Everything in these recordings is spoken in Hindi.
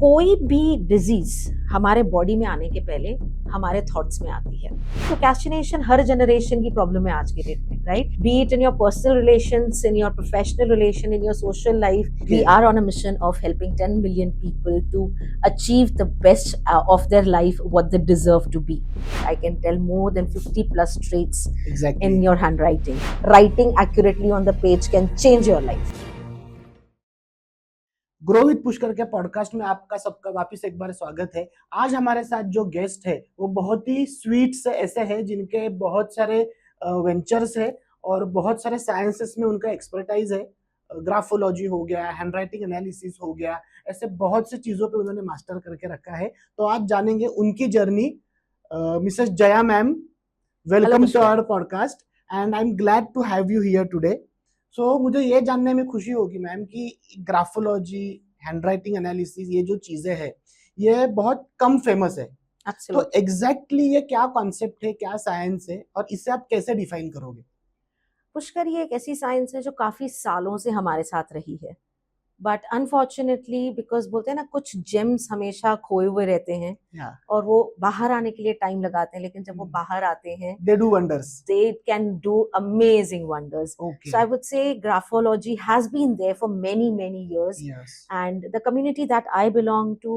कोई भी डिजीज हमारे बॉडी में आने के पहले हमारे थॉट्स में आती है। प्रोक्रेस्टिनेशन हर जनरेशन की प्रॉब्लम है आज के डेट में, right? Be it in your personal relations, in your professional relation, in your social life. We are on a mission of helping 10 million people to achieve the best of their life, what they deserve to be. I can tell more than 50 plus traits in your handwriting. Writing accurately on the page can change your life. Grow with Pushkar के पॉडकास्ट में आपका सबका वापस एक बार स्वागत है। आज हमारे साथ जो गेस्ट है वो बहुत ही स्वीट से ऐसे हैं जिनके बहुत सारे वेंचर्स है और बहुत सारे साइंसेस में उनका एक्सपर्टाइज है। ग्राफोलॉजी हो गया, हैंडराइटिंग एनालिसिस हो गया, ऐसे बहुत से चीजों पे उन्होंने मास्टर करके रखा है। तो आज जानेंगे उनकी journey. Mrs Jaya ma'am, welcome to our podcast and I am glad to have you here today. So मुझे ये जानने में खुशी होगी मैम कि ग्राफोलॉजी, हैंडराइटिंग एनालिसिस, ये जो चीजें हैं ये बहुत कम फेमस है। तो एग्जैक्टली ये क्या कॉन्सेप्ट है, क्या साइंस है और इसे आप कैसे डिफाइन करोगे? पुष्कर, ये एक ऐसी साइंस है जो काफी सालों से हमारे साथ रही है, बट अनफॉर्चुनेटली बिकॉज बोलते हैं ना, कुछ जेम्स हमेशा खोए हुए रहते हैं और वो बाहर आने के लिए टाइम लगाते हैं, लेकिन जब वो बाहर आते हैं they do wonders, they can do amazing wonders. Okay. So I would say graphology has been there for many years. Yes. And the community that I belong to,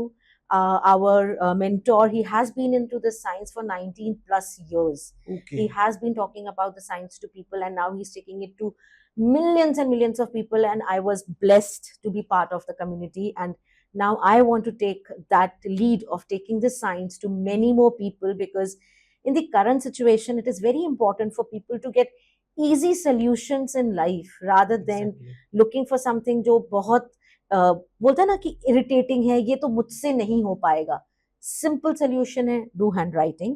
our mentor, he has been into this science for 19 plus years. Okay. He has been talking about the science to people, and now he's taking it to millions and millions of people, and I was blessed to be part of the community, and now I want to take that lead of taking this science to many more people, because in the current situation it is very important for people to get easy solutions in life rather than looking for something जो बहुत बोलते हैं ना कि irritating है, ये तो मुझसे नहीं हो पाएगा। Simple solution है, do handwriting.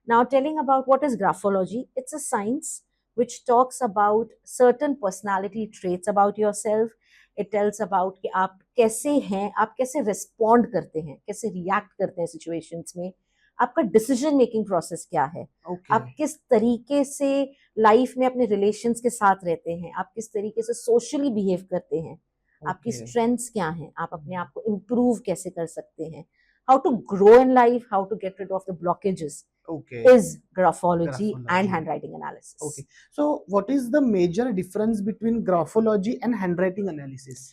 Now telling about what is graphology, it's a science which talks about certain personality traits about yourself. It tells about कि आप कैसे हैं, आप कैसे respond करते हैं, कैसे react करते हैं situations में, आपका डिसीजन मेकिंग प्रोसेस क्या है, आप किस तरीके से लाइफ में अपने रिलेशंस के साथ रहते हैं, आप किस तरीके से सोशली बिहेव करते हैं, आपकी स्ट्रेंथ्स क्या हैं, आप अपने आप को इम्प्रूव कैसे कर सकते हैं, how to grow in life, how to get rid of the blockages is graphology and handwriting analysis. Okay. So what is the major difference between graphology and handwriting analysis?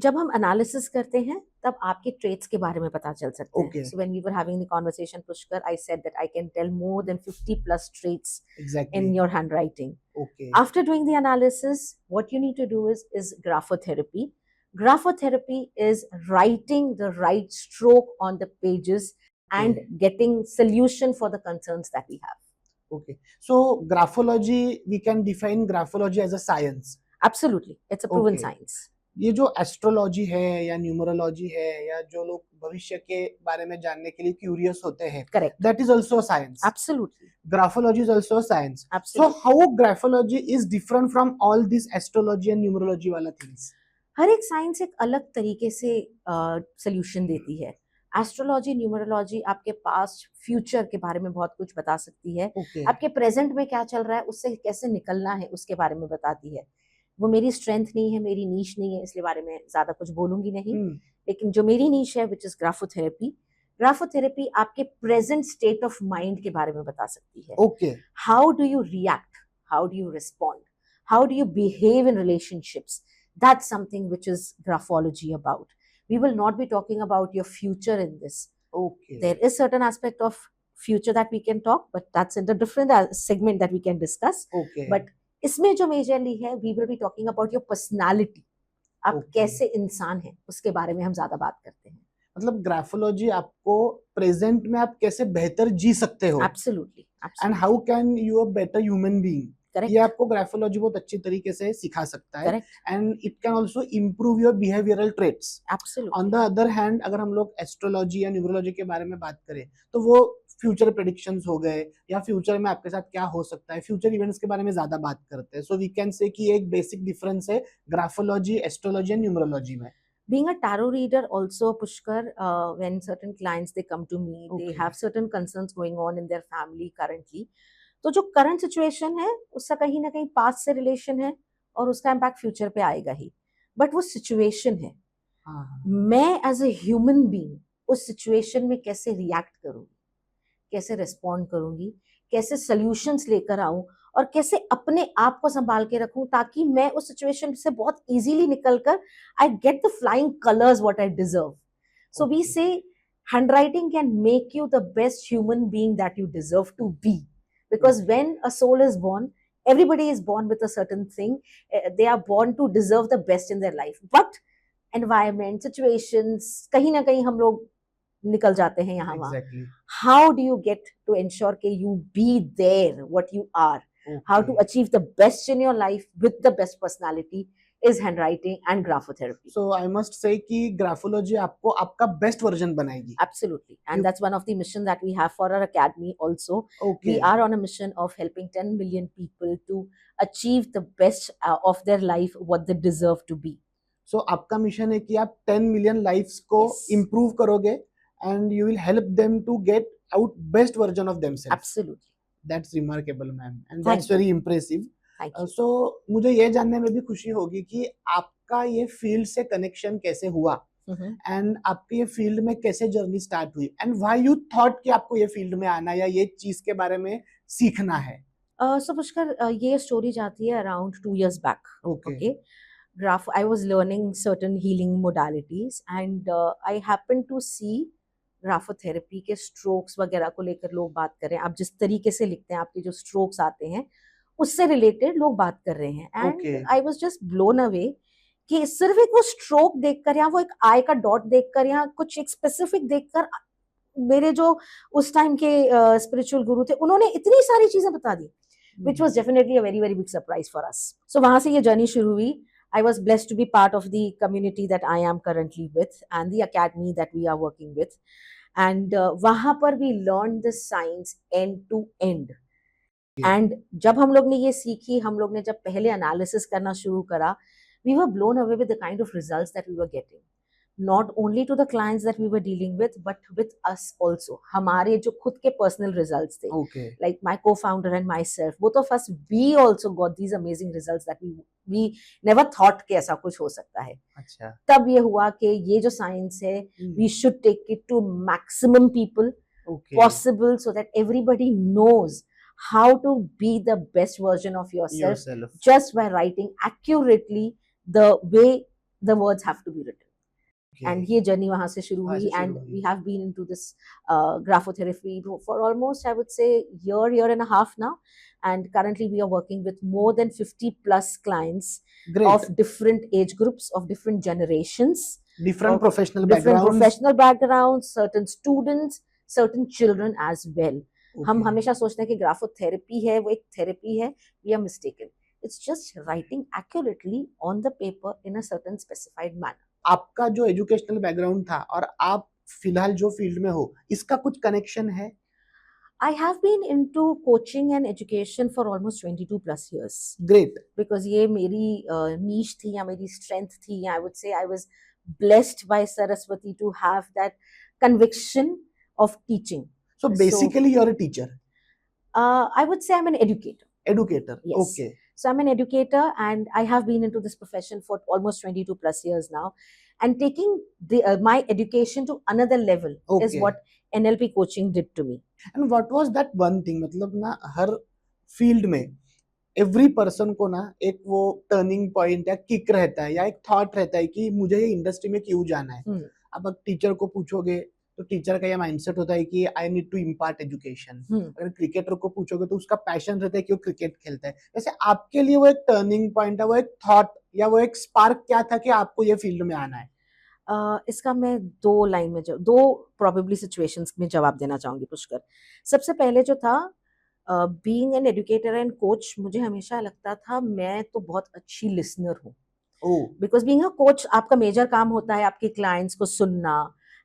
जब हम एनालिसिस करते हैं तब आपके ट्रेट्स के बारे में पता चल सकते हैं. Okay. So when we were having the conversation, Pushkar, I said that I can tell more than 50 plus traits Exactly. in your handwriting. Okay. After doing the analysis, what you need to do is graphotherapy. Graphotherapy is writing the right stroke on the pages and getting solution for the concerns that we have. Okay. So graphology, we can define graphology as a science. Absolutely. It's a proven science. ये जो एस्ट्रोलॉजी है या न्यूमरोलॉजी है या जो लोग भविष्य के बारे में जानने के लिए क्यूरियस होते हैं, correct, that is also science. Absolutely. Graphology is also science. So how graphology is different from all this astrology and numerology वाला थिंग्स? हर एक साइंस एक अलग तरीके से सॉल्यूशन देती है. एस्ट्रोलॉजी, न्यूमरोलॉजी आपके पास्ट फ्यूचर के बारे में बहुत कुछ बता सकती है. आपके प्रेजेंट में क्या चल रहा है, उससे कैसे निकलना है, उसके बारे में बताती है. वो मेरी स्ट्रेंथ नहीं है, मेरी नीश नहीं है, इसलिए बारे में ज्यादा कुछ बोलूंगी नहीं. लेकिन जो मेरी नीश है, विच इज ग्राफोथेरेपी, ग्राफोथेरेपी आपके प्रेजेंट स्टेट ऑफ माइंड के बारे में बता सकती है. Okay. How do you react, how do you respond, how do you behave in relationships. That's something which is graphology about. We will not be talking about your future in this. Okay. There is certain aspect of future that we can talk, but that's in the different segment that we can discuss. Okay. But इसमें जो मेजरली है, we will be talking about your personality. आप कैसे इंसान हैं, उसके बारे में हम ज्यादा बात करते हैं. मतलब ग्राफोलॉजी आपको प्रेजेंट में आप कैसे बेहतर जी सकते हो. Absolutely. And how can you a better human being. ये आपको ग्राफोलॉजी बहुत अच्छी तरीके से सिखा सकता है. And it can also improve your behavioural traits. On the other hand, अगर हम लोग एस्ट्रोलॉजी या न्यूमरोलॉजी के बारे में बात करें तो वो फ्यूचर प्रेडिक्शंस हो गए या फ्यूचर में आपके साथ क्या हो सकता है, फ्यूचर इवेंट्स के बारे में ज्यादा बात करते हैं. सो वी कैन से कि एक बेसिक डिफरेंस है ग्राफोलॉजी, एस्ट्रोलॉजी एंड न्यूमरोलॉजी में. Being a tarot reader also, Pushkar, when certain clients they come to me, they have certain concerns going on in their family currently. तो जो करंट सिचुएशन है उसका कहीं ना कहीं पास्ट से रिलेशन है और उसका इम्पैक्ट फ्यूचर पे आएगा ही, बट वो सिचुएशन है. हाँ हाँ मैं एज अ ह्यूमन बीइंग उस सिचुएशन में कैसे रिएक्ट करूंगी, कैसे रिस्पॉन्ड करूंगी, कैसे सॉल्यूशंस लेकर आऊं और कैसे अपने आप को संभाल के रखूं ताकि मैं उस सिचुएशन से बहुत इजीली निकलकर I get the flying colours what I deserve. So we okay से handwriting can make you the best human being that you deserve to be, because when a soul is born, everybody is born with a certain thing. They are born to deserve the best in their life, but environment situations कहीं ना कहीं हम लोग निकल जाते हैं यहाँ वहाँ. Exactly How do you get to ensure that you be there what you are, how okay to achieve the best in your life with the best personality, is handwriting and graphotherapy. So I must say कि ग्राफोलॉजी आपको आपका बेस्ट वर्जन बनाएगी. Absolutely. And You- that's one of the mission that we have for our academy also. Okay We are on a mission of helping 10 million people to achieve the best of their life, what they deserve to be. So आपका मिशन है कि आप 10 मिलियन लाइफ्स को Yes. इम्प्रूव करोगे and you will help them to get out best version of themselves. Absolutely. That's remarkable ma'am and Thank that's very impressive. Thank you. So मुझे ये जानने में भी खुशी होगी कि आपका ये फील्ड से कनेक्शन कैसे हुआ Mhm. एंड आपके ये फील्ड में कैसे जर्नी स्टार्ट हुई एंड व्हाई यू थॉट कि आपको ये फील्ड में आना या ये चीज के बारे में सीखना है. So Pushkar, ये story जाती है around 2 years back. Okay Okay. I was learning certain healing modalities and I happened to see graphotherapy के स्ट्रोक्स वगैरह को लेकर लोग बात कर रहे हैं. आप जिस तरीके से लिखते हैं, आपके जो स्ट्रोक्स आते हैं उससे रिलेटेड लोग बात कर रहे हैं. Okay. And I was just blown away कि सिर्फ एक वो स्ट्रोक देखकर या वो एक आई का डॉट देखकर या कुछ एक स्पेसिफिक देखकर मेरे जो उस टाइम के स्पिरिचुअल गुरु थे उन्होंने इतनी सारी चीजें बता दी, which was definitely a very very big surprise for us. So वहां से ये जर्नी शुरू हुई. I was blessed to be part of the community that I am currently with and the academy that we are working with. And वहां पर we learned the science end to end. And जब हम लोग ने ये सीखी, हम लोग ने जब पहले एनालिसिस करना शुरू करा, we were blown away with the kind of results that we were getting. Not only to the clients that we were dealing with, but with us also. हमारे जो खुद के personal results थे. Okay Like my co-founder and myself, both of us, we also got these amazing results that we never thought कि ऐसा कुछ हो सकता है. अच्छा तब ये हुआ कि ये जो science है, we should take it to maximum people okay possible so that everybody knows how to be the best version of yourself yourself. just by writing accurately the way the words have to be written. And ये journey वहाँ से शुरू वहाँ से हुई शुरू and हुई. we have been into this graphotherapy for almost I would say year and a half now, and currently we are working with more than 50 plus clients Great. of different age groups, of different generations, Different of professional different backgrounds. professional backgrounds, certain students, certain children as well. हम Okay. हमेशा सोचते हैं कि ग्राफोथेरेपी है वो एक थेरेपी है. We are mistaken. It's just writing accurately on the paper in a certain specified manner. आपका जो एजुकेशनल बैकग्राउंड था और आप फिलहाल जो फील्ड में हो इसका कुछ कनेक्शन है. I have been into coaching and education for almost 22 plus years great. because ये मेरी niche थी या मेरी strength थी. I would say I was blessed by Saraswati to have that conviction of teaching. So basically you are a teacher. I would say I'm an educator. Educator. Yes. Okay So I'm an educator and I have been into this profession for almost 22 plus years now. And taking my education to another level is Okay. what NLP coaching did to me. And what was that one thing. मतलब ना हर फील्ड में एवरी पर्सन को ना एक वो टर्निंग पॉइंट या किक रहता है या एक थॉट रहता है कि मुझे ये इंडस्ट्री में क्यों जाना है. Hmm. अब टीचर को पूछोगे तो टीचर का ये माइंडसेट होता है कि I need to impart education. Hmm. अगर क्रिकेटर को पूछोगे तो उसका पैशन रहता है कि वो क्रिकेट खेलता है. वैसे आपके लिए वो एक टर्निंग पॉइंट है, वो एक थॉट या वो एक स्पार्क क्या था कि आपको ये फील्ड में आना है. इसका मैं दो प्रोबेबली सिचुएशंस में जवाब देना चाहूंगी पुष्कर. सबसे पहले जो था, being an educator and coach, मुझे हमेशा लगता था मैं तो बहुत अच्छी लिसनर हूँ. Oh because being a coach आपका मेजर काम होता है आपके क्लाइंट्स को सुनना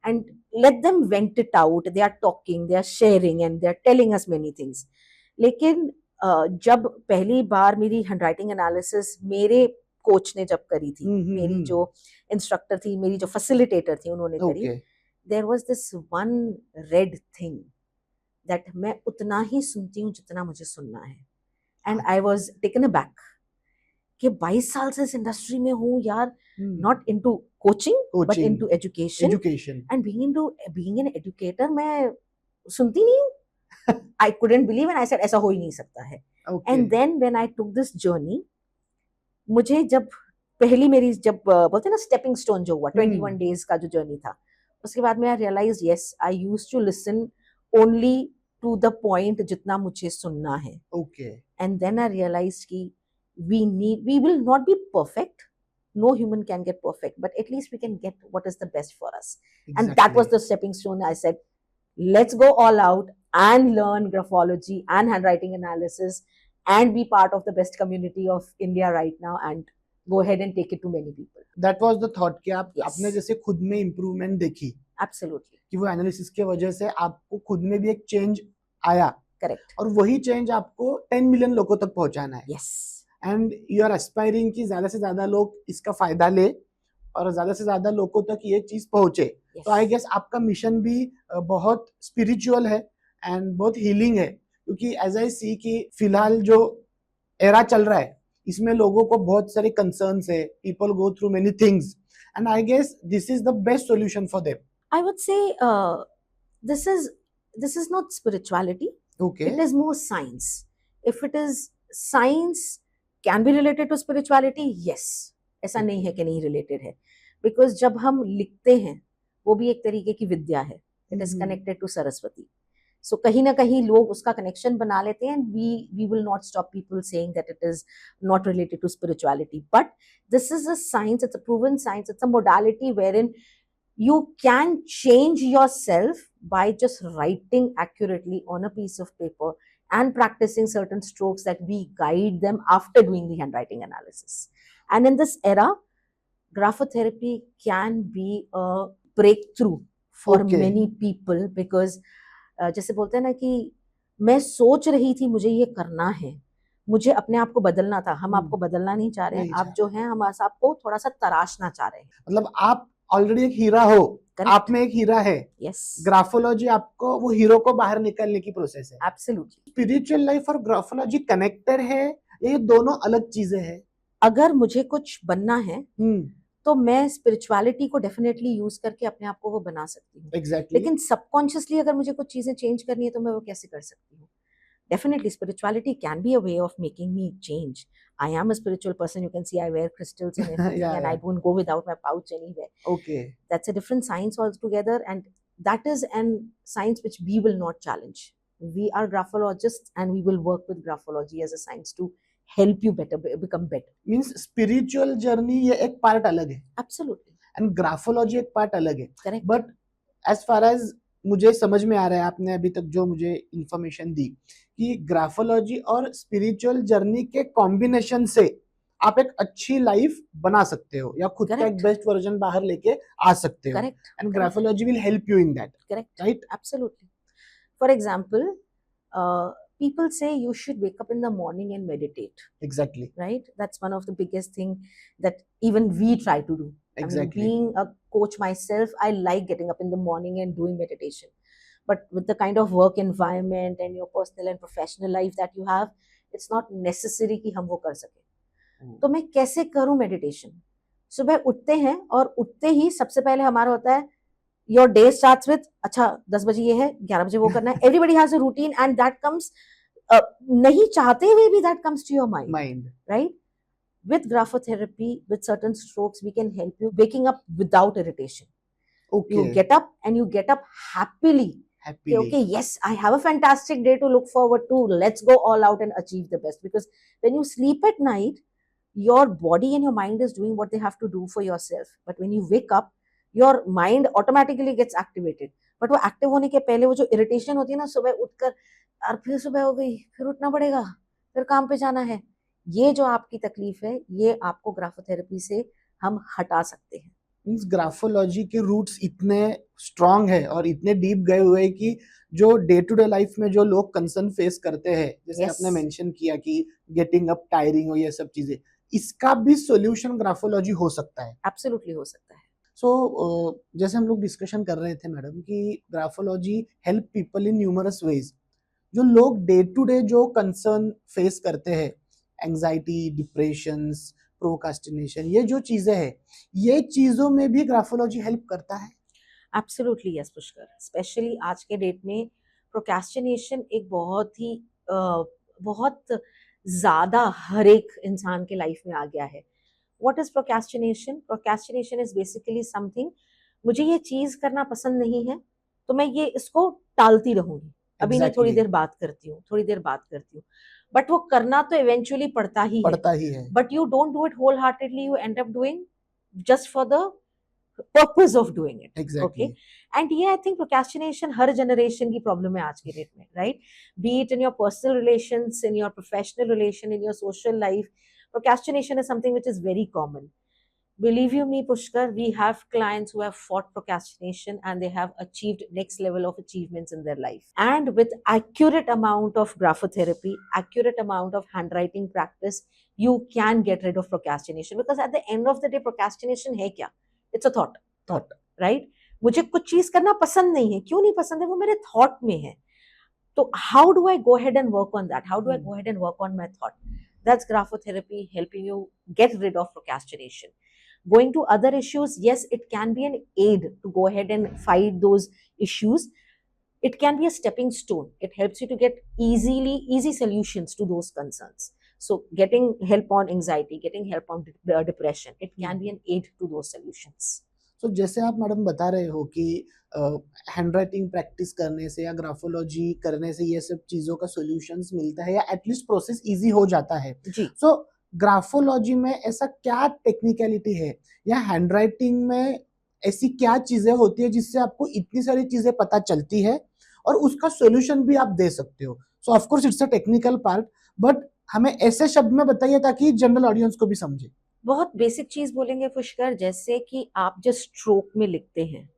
and let them vent it out. They are talking, they are sharing and they are telling us many things. लेकिन जब पहली बार मेरी हैंडराइटिंग एनालिसिस मेरे कोच ने जब करी थी, मेरी जो इंस्ट्रक्टर थी, मेरी जो फैसिलिटेटर थी, उन्होंने करी, okay there was this one red thing that मैं उतना ही सुनती हूँ जितना मुझे सुनना है. And I was taken aback कि 22 साल से इस इंडस्ट्री में हूँ यार, Hmm. Not into coaching but Coaching, into education education. And being an educator मैं सुनती नहीं हूँ. I couldn't believe and I said ऐसा हो ही नहीं सकता है. Okay. And then when I took this journey, मुझे जब पहली मेरी जब बोलते हैं ना स्टेपिंग स्टोन जो हुआ 21 डेज का जो जर्नी था, उसके बाद में I realise yes I used to listen only to the point जितना मुझे सुनना है. Okay. And then I realized ki we will not be perfect. No human can get perfect, but at least we can get what is the best for us. Exactly. And that was the stepping stone. I said, let's go all out and learn graphology and handwriting analysis and be part of the best community of India right now and go ahead and take it to many people. That was the thought कि आप Yes. अपने जैसे खुद में इम्प्रूवमेंट देखी Absolutely. कि वो एनालिसिस के वजह से आपको खुद में भी एक चेंज आया Correct. और वही चेंज आपको 10 मिलियन लोगों तक पहुंचाना है. Yes. And you are aspiring कि ज्यादा से ज्यादा लोग इसका फायदा ले और ज्यादा से ज्यादा लोगों तक ये चीज पहुंचे. Yes. तो आई गेस आपका मिशन भी बहुत स्पिरिचुअल है एंड बहुत हीलिंग है, क्योंकि एज आई सी कि फिलहाल जो एरा चल रहा है इसमें लोगों को बहुत सारे कंसर्न्स है, people go through many things and I guess this is the best solution for them. I would say this is not spirituality. Okay. It is more science. If it is science can be related to spirituality, yes. ऐसा नहीं है कि नहीं related है. Because जब हम लिखते हैं, वो भी एक तरीके की विद्या है. It is connected to Saraswati. So कहीं ना कहीं लोग उसका connection बना लेते हैं and we will not stop people saying that it is not related to spirituality. But this is a science, it's a proven science, it's a modality wherein you can change yourself by just writing accurately on a piece of paper and practicing certain strokes that we guide them after doing the handwriting analysis. And in this era, graphotherapy can be a breakthrough for Okay. many people because जैसे बोलते हैं ना कि मैं सोच रही थी मुझे ये करना है, मुझे अपने आप को बदलना था. हम आपको बदलना नहीं चाह रहे हैं, नहीं आप जो हैं हम आपको थोड़ा सा तराशना चाह रहे हैं. मतलब आप ऑलरेडी एक हीरा हो, Correct. आप में एक हीरा है. Yes. ग्राफोलॉजी आपको वो हीरो को बाहर निकालने की प्रोसेस है. Absolutely. स्पिरिचुअल लाइफ और ग्राफोलॉजी कनेक्टेड है, ये दोनों अलग चीजें हैं. अगर मुझे कुछ बनना है हम्म. तो मैं स्पिरिचुअलिटी को डेफिनेटली यूज करके अपने आप को वो बना सकती हूँ. एग्जैक्टली. लेकिन सबकॉन्शियसली अगर मुझे कुछ चीजें चेंज करनी है तो मैं वो कैसे कर सकती हूँ? Definitely spirituality can be a way of making me change. I am a spiritual person. You can see I wear crystals and everything Yeah, and yeah. I don't go without my pouch anywhere. Okay. That's a different science altogether and that is an science which we will not challenge. We are graphologists and we will work with graphology as a science to help you better become better. Means spiritual journey ये एक पार्ट अलग है Absolutely. एंड ग्राफोलॉजी एक पार्ट अलग है. Correct. But as far as मुझे समझ में आ रहा है, आपने अभी तक जो मुझे इंफॉर्मेशन दी कि ग्राफोलॉजी और स्पिरिचुअल जर्नी के कॉम्बिनेशन से आप एक अच्छी लाइफ बना सकते हो या खुद का एक Correct. बेस्ट वर्जन बाहर लेके आ सकते हो. Correct. And Correct. Graphology will help you in that. Correct. Right? Absolutely. For example, people say you should wake up in the morning and meditate, exactly. right? That's one of the biggest thing that even we try to do. Exactly. I mean, being a coach myself, I like getting up in the morning and doing meditation. But with the kind of work environment and your personal and professional life that you have, it's not necessary कि हम वो कर सकें. तो मैं कैसे करूं मेडिटेशन? सुबह उठते हैं और उठते ही सबसे पहले हमारा होता है योर डे स्टार्ट्स विद अच्छा 10 बजे ये है, 11 बजे वो करना है. Everybody has a routine and that comes नहीं चाहते हुए भी that comes to your mind, mind. right? With graphotherapy, with certain strokes, we can help you waking up without irritation. Okay. You get up and you get up happily. Happily. Okay, yes, I have a fantastic day to look forward to. Let's go all out and achieve the best. Because when you sleep at night, your body and your mind is doing what they have to do for yourself. But when you wake up, your mind automatically gets activated. But वो active होने के पहले वो जो irritation होती है ना, सुबह उठकर और फिर सुबह हो गई, फिर उठना पड़ेगा, फिर काम पे जाना है. ये जो आपकी तकलीफ है, ये आपको ग्राफोथेरेपी से हम हटा सकते हैं. मींस ग्राफोलॉजी के रूट्स इतने स्ट्रांग है और इतने डीप गए हुए हैं कि जो डे टू डे लाइफ में जो लोग कंसर्न फेस करते हैं, जैसे Yes. आपने मेंशन किया कि गेटिंग अप, टायरिंग और ये सब चीजें, इसका भी सॉल्यूशन ग्राफोलॉजी हो सकता है. Absolutely हो सकता है. सो जैसे हम लोग डिस्कशन कर रहे थे मैडम कि graphology help people in numerous ways. जो लोग डे टू डे जो कंसर्न फेस करते हैं एंजाइटी, डिप्रेशंस, प्रोकास्टिनेशन, ये जो चीजें हैं, ये चीजों में भी ग्राफोलॉजी हेल्प करता है? एब्सोल्युटली यस पुष्कर, स्पेशली आज के डेट में प्रोक्रेस्टिनेशन एक बहुत ज्यादा हर एक इंसान के लाइफ में आ गया है. What is procrastination? Procrastination is basically something, मुझे ये चीज करना पसंद नहीं है तो मैं ये इसको टालती रहूंगी, अभी नहीं, थोड़ी Exactly. देर बात करती हूँ, थोड़ी देर बात करती हूँ. बट वो करना तो इवेंचुअली पड़ता ही है. पड़ता ही है. But you don't do it wholeheartedly, you end up doing just for the purpose of doing it. Exactly. Okay. And yeah, I think procrastination her generation की problem है आज के डेट में, right? Be it in your personal relations, in your professional relation, in your social life, procrastination is something which is very common. Believe you me, Pushkar, we have clients who have fought procrastination and they have achieved next level of achievements in their life. And with accurate amount of graphotherapy, accurate amount of handwriting practice, you can get rid of procrastination. Because at the end of the day, procrastination है क्या? It's a thought. Thought. Right? मुझे कुछ चीज करना पसंद नहीं है. क्यों नहीं पसंद है? वो मेरे thought में है. So how do I go ahead and work on that? How do I go ahead and work on my thought? That's graphotherapy helping you get rid of procrastination. Going to other issues, yes, it can be an aid to go ahead and fight those issues. It can be a stepping stone. It helps you to get easy solutions to those concerns. So getting help on anxiety, getting help on depression, it can be an aid to those solutions. तो जैसे आप मैडम बता रहे हो कि हैंड राइटिंग प्रैक्टिस करने से या ग्राफोलॉजी करने से ये सब चीजों का सॉल्यूशंस मिलता है या एटलीस्ट प्रोसेस इजी हो जाता है. जी. सो ग्राफोलॉजी में ऐसा क्या टेक्निकलिटी है या हैंड राइटिंग में ऐसी क्या चीजें होती है जिससे आपको इतनी सारी चीजें पता चलती है और उसका सॉल्यूशन भी आप दे सकते हो? सो of course it's a technical part, but हमें ऐसे शब्द में बताइए ताकि जनरल ऑडियंस को भी समझे. बहुत बेसिक चीज बोलेंगे पुष्कर, जैसे कि आप जो स्ट्रोक में लिखते हैं,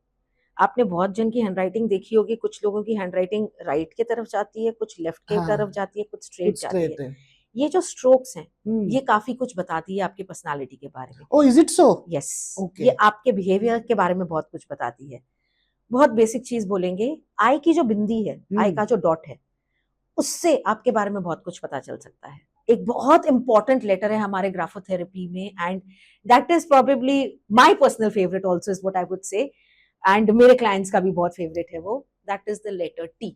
आपने बहुत जन की हैंडराइटिंग देखी होगी. कुछ लोगों की हैंडराइटिंग राइट की तरफ जाती है, कुछ लेफ्ट की तरफ जाती है, कुछ स्ट्रेट जाती है. ये जो स्ट्रोक्स हैं, ये काफी कुछ बताती है आपकी पर्सनालिटी के बारे में. Oh, is it so? Yes. Okay. ये आपके बिहेवियर के बारे में बहुत कुछ बताती है. बहुत बेसिक चीज बोलेंगे, आई की जो बिंदी है, आई का जो डॉट है, उससे आपके बारे में बहुत कुछ पता चल सकता है. एक बहुत इंपॉर्टेंट लेटर है हमारे ग्राफोथेरेपी में, and that is probably my personal favourite also, is what I would say, and मेरे क्लाइंट्स का भी बहुत फेवरेट है वो. That is the letter T.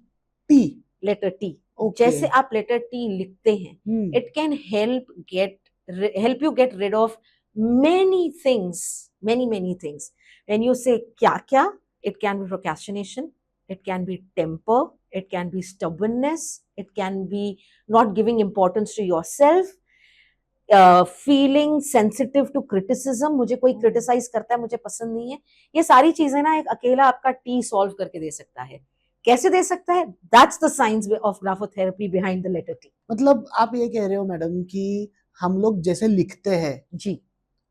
T, letter T. जैसे आप लेटर टी लिखते हैं, it can help you get rid of many things, many things. When you say क्या क्या, it can be procrastination, it can be temper, it can be stubbornness, it can be not giving importance to yourself, feeling sensitive to criticism. मुझे कोई criticize करता है, मुझे पसंद नहीं है. ये सारी चीजें ना एक अकेला आपका टी सॉल्व करके दे सकता है. कैसे दे सकता है? That's the science of graphotherapy behind the letter T. मतलब आप ये कह रहे हो मैडम कि हम लोग जैसे लिखते हैं जी,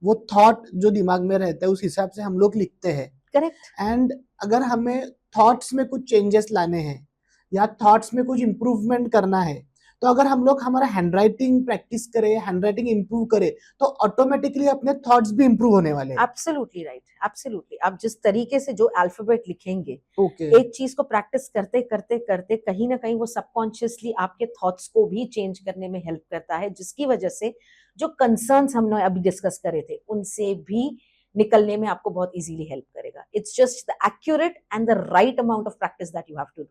वो थॉट जो दिमाग में रहता है उस हिसाब से हम लोग लिखते हैं. करेक्ट. एंड अगर हमें थॉट्स में कुछ चेंजेस लाने हैं या थॉट्स में कुछ इम्प्रूवमेंट करना है, तो अगर हम लोग हमारा हैंडराइटिंग प्रैक्टिस करें, हैंडराइटिंग इंप्रूव करें, तो ऑटोमेटिकली अपने थॉट्स भी इंप्रूव होने वाले हैं. Absolutely right, absolutely. आप जिस तरीके से जो अल्फाबेट लिखेंगे, ओके, एक चीज को प्रैक्टिस करते करते करते कहीं ना कहीं वो सबकॉन्शियसली आपके थॉट्स को भी चेंज करने में हेल्प करता है, जिसकी वजह से जो कंसर्न्स हमने अभी डिस्कस करे थे उनसे भी निकलने में आपको बहुत इजीली हेल्प करेगा. It's just the accurate and the right amount of practice that you have to do.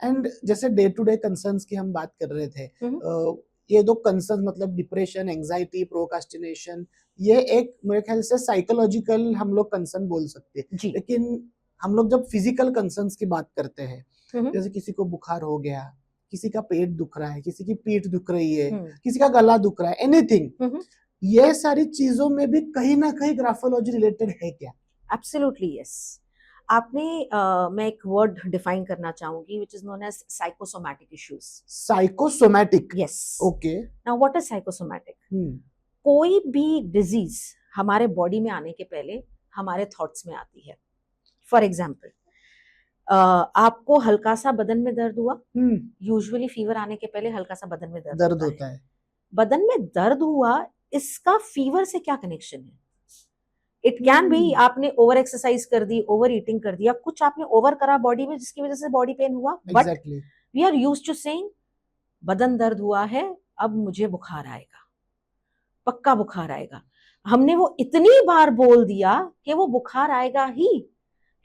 And जैसे डे टू डे कंसर्न्स की हम बात कर रहे थे, ये दो कंसर्न मतलब डिप्रेशन, एंजाइटी, प्रोकास्टिनेशन, ये एक मेरे ख्याल से साइकोलॉजिकल हम लोग कंसर्न बोल सकते हैं. लेकिन हम लोग जब फिजिकल कंसर्न्स की बात करते हैं, जैसे किसी को बुखार हो गया, किसी का पेट दुख रहा है, किसी की पीठ दुख रही है, किसी का गला दुख रहा है, एनीथिंग, ये सारी चीजों में भी कहीं ना कहीं ग्राफोलॉजी रिलेटेड है क्या? Absolutely yes. आपने मैं एक वर्ड डिफाइन करना चाहूंगी which is known as psychosomatic issues. Psychosomatic? Yes. Okay. Now what is psychosomatic? कोई भी डिजीज हमारे बॉडी में आने के पहले हमारे थॉट्स में आती है. फॉर एग्जाम्पल, आपको हल्का सा बदन में दर्द हुआ, यूजुअली फीवर आने के पहले हल्का सा बदन में दर्द होता है. बदन में दर्द हुआ, इसका फीवर से क्या कनेक्शन है? इट कैन बी आपने ओवर एक्सरसाइज कर दी, ओवर ईटिंग कर दिया, कुछ आपने ओवर करा बॉडी में जिसकी वजह से बॉडी पेन हुआ. But we are used to saying बदन दर्द हुआ है, अब मुझे बुखार आएगा. पक्का बुखार आएगा। हमने वो इतनी बार बोल दिया कि वो बुखार आएगा ही,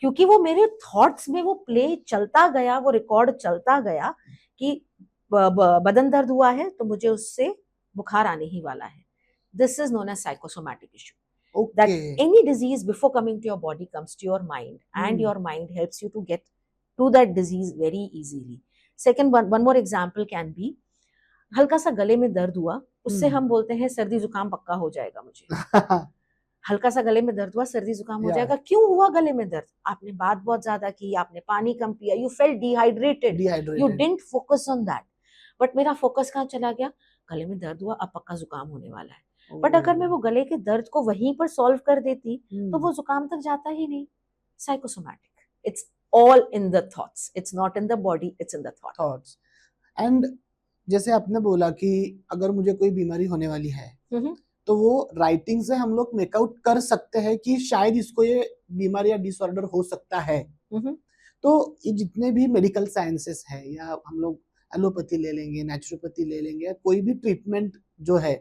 क्योंकि वो मेरे थॉट्स में वो प्ले चलता गया, वो रिकॉर्ड चलता गया कि बदन दर्द हुआ है तो मुझे उससे बुखार आने ही वाला है. This is known as psychosomatic issue. That Okay. any disease before coming to your body comes to your mind, and your mind helps you to get to that disease very easily. Second, one more example can be, हल्का सा गले में दर्द हुआ, उससे हम बोलते हैं सर्दी जुकाम पक्का हो जाएगा मुझे. हल्का सा गले में दर्द हुआ, सर्दी जुकाम हो Yeah. जाएगा. क्यों हुआ गले में दर्द? आपने बात बहुत ज्यादा की, आपने पानी कम पिया, you felt dehydrated. You Dehydrated. didn't focus on that. But मेरा फोकस कहाँ चला गया? गले में दर्द हुआ, अब पक्का जुकाम होने वाला है. बट अगर मैं वो गले के दर्द को वहीं पर सॉल्व कर देती तो वो जुकाम तक जाता ही नहीं. Psychosomatic, it's all in the thoughts, it's not in the body, it's in the thought. Thoughts. And जैसे आपने बोला कि अगर मुझे कोई बीमारी होने वाली है तो वो राइटिंग से हम लोग मेकआउट कर सकते हैं कि शायद इसको ये बीमारी या डिसऑर्डर हो सकता है. तो ये जितने भी मेडिकल साइंसेस है, या हम लोग एलोपैथी ले लेंगे, नेचुरोपैथी ले लेंगे, या कोई भी ट्रीटमेंट जो है,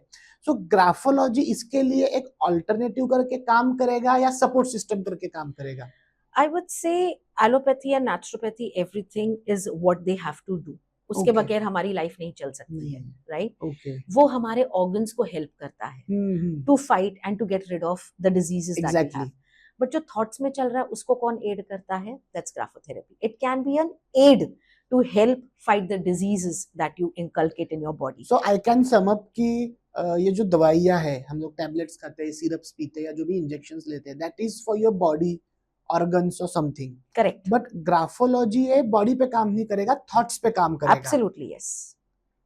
सो ग्राफोलॉजी इसके लिए एक अल्टरनेटिव करके काम करेगा या सपोर्ट सिस्टम करके काम करेगा? I would say allopathy and naturopathy, everything is what they have to do. उसके Okay. बगैर हमारी लाइफ नहीं चल सकती है, राइट? ओके. वो हमारे ऑर्गन्स को हेल्प करता है to fight and to get rid of the diseases that we exactly. Have. But जो थॉट्स में चल रहा है उसको कौन एड करता है? That's graphotherapy. It can be an aid to help fight the diseases that you inculcate in your body. So I can sum up कि ये जो दवाइयाँ है, हम लोग टैबलेट्स खाते हैं, सिरप्स पीते हैं, या जो भी इंजेक्शंस लेते हैं, that is for your body organs और समथिंग. करेक्ट. बट ग्राफोलॉजी ये बॉडी पे काम नहीं करेगा, थॉट्स पे काम करेगा. Absolutely yes.